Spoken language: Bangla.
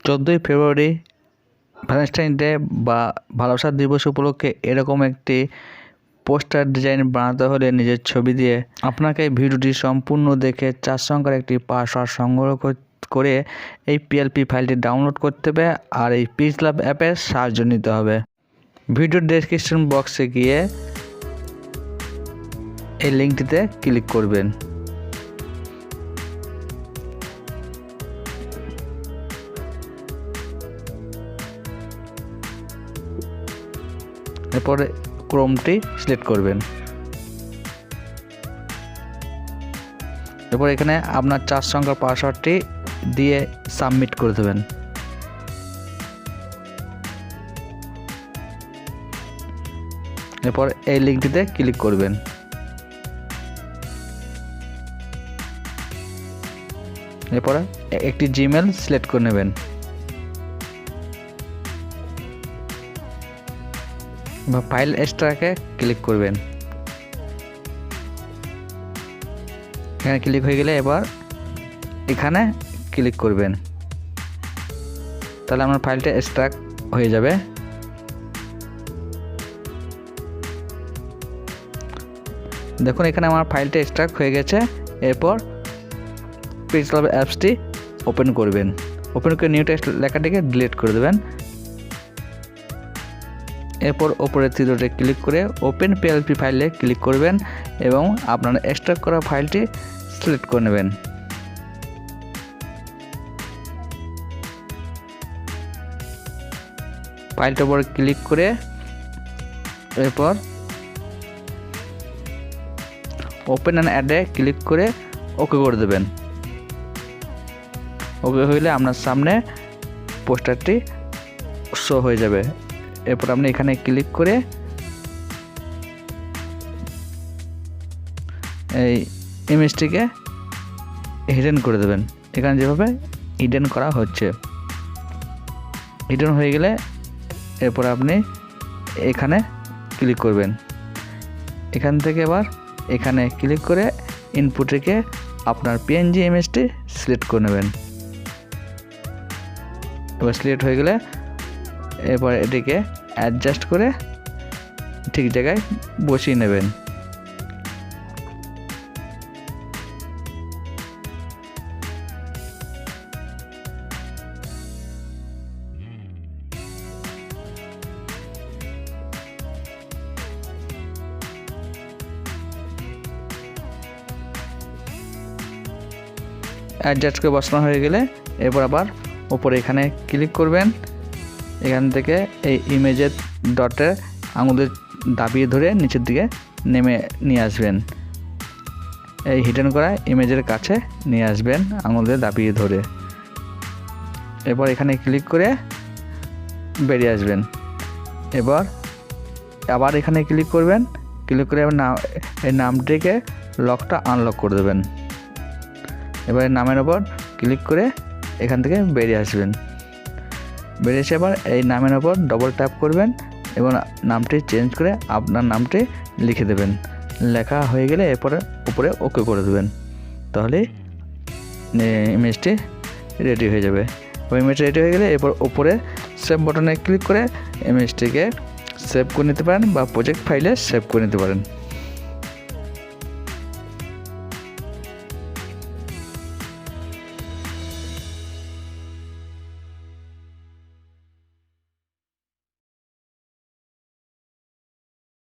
14ই ফেব্রুয়ারি ভ্যালেন্টাইন ডে বা ভালোবাসা দিবস উপলক্ষে এরকম একটি পোস্টার ডিজাইন বানাতে হলে নিজের ছবি দিয়ে আপনাকে ভিডিওটি সম্পূর্ণ দেখে 4 সংখ্যার একটি পাসওয়ার্ড সংগ্রহ করে এই পিএলপি ফাইলটি ডাউনলোড করতে হবে আর এই pixelLab অ্যাপের সাহায্য নিতে হবে। ভিডিওর ডেসক্রিপশন বক্সে গিয়ে এই লিঙ্কটিতে ক্লিক করবেন। এরপরে ক্রোমটি সিলেক্ট করবেন। এরপর এখানে আপনার 4 সংখ্যার পাসওয়ার্ডটি দিয়ে সাবমিট করে দেবেন। এরপর এই লিঙ্কটিতে ক্লিক করবেন। এরপর একটি জিমেল সিলেক্ট করে নেবেন। ফাইল এক্সট্রাকে ক্লিক করবেন। এখানে ক্লিক হয়ে গেলে এবার এখানে ক্লিক করবেন, তাহলে আমার ফাইলটা এক্সট্রাক্ট হয়ে যাবে। দেখুন এখানে আমার ফাইলটা এক্সট্রাক্ট হয়ে গেছে। এরপর pixelLab অ্যাপসটি ওপেন করবেন। ওপেন করে নিউ টেক্সট লেখাটিকে ডিলিট করে দেবেন। এরপর ওপরের তীরতে ক্লিক করে ওপেন পিএলপি ফাইলে ক্লিক করবেন এবং আপনার এক্সট্রাক্ট করা ফাইলটি সিলেক্ট করে নেবেন। ফাইলটার উপর ক্লিক করে এরপর ওপেন অ্যান্ড অ্যাডে ক্লিক করে ওকে করে দেবেন। ওকে হইলে আপনার সামনে পোস্টারটি শো হয়ে যাবে। এরপর আপনি এখানে ক্লিক করে এই ইমেজটিকে হিডেন করে দেবেন। এখানে যেভাবে হিডেন করা হচ্ছে, হিডেন হয়ে গেলে এরপর আপনি এখানে ক্লিক করবেন। এখান থেকে এবার এখানে ক্লিক করে ইনপুট থেকে আপনার পিএনজি ইমেজটি সিলেক্ট করে নেবেন। এবার সিলেক্ট হয়ে গেলে এরপর এটিকে অ্যাডজাস্ট করে ঠিক জায়গায় বসিয়ে নেবেন। অ্যাডজাস্ট করে বসানো হয়ে গেলে এরপর আবার উপরে এখানে ক্লিক করবেন। এখান থেকে এই ইমেজের ডটে আঙুলের দাবিয়ে ধরে নিচের দিকে নিয়ে আসবেন। এই হিডেন করা ইমেজের কাছে নিয়ে আসবেন আঙুলের দাবিয়ে ধরে। এরপর এখানে ক্লিক করে বেরিয়ে আসবেন। এবার আবার এখানে ক্লিক করবেন। ক্লিক করে এই নামটিকে লকটা আনলক করে দেবেন। এবার নামের ওপর ক্লিক করে এখান থেকে বেরিয়ে আসবেন। বেরিয়ে এসে এবার এই নামের ওপর ডবল ট্যাপ করবেন এবং নামটি চেঞ্জ করে আপনার নামটি লিখে দেবেন। লেখা হয়ে গেলে এরপরে উপরে ওকে করে দেবেন, তাহলে ইমেজটি রেডি হয়ে যাবে। ইমেজটি রেডি হয়ে গেলে এরপর উপরে সেভ বাটনে ক্লিক করে ইমেজটিকে সেভ করে নিতে পারেন বা প্রজেক্ট ফাইলে সেভ করে নিতে পারেন।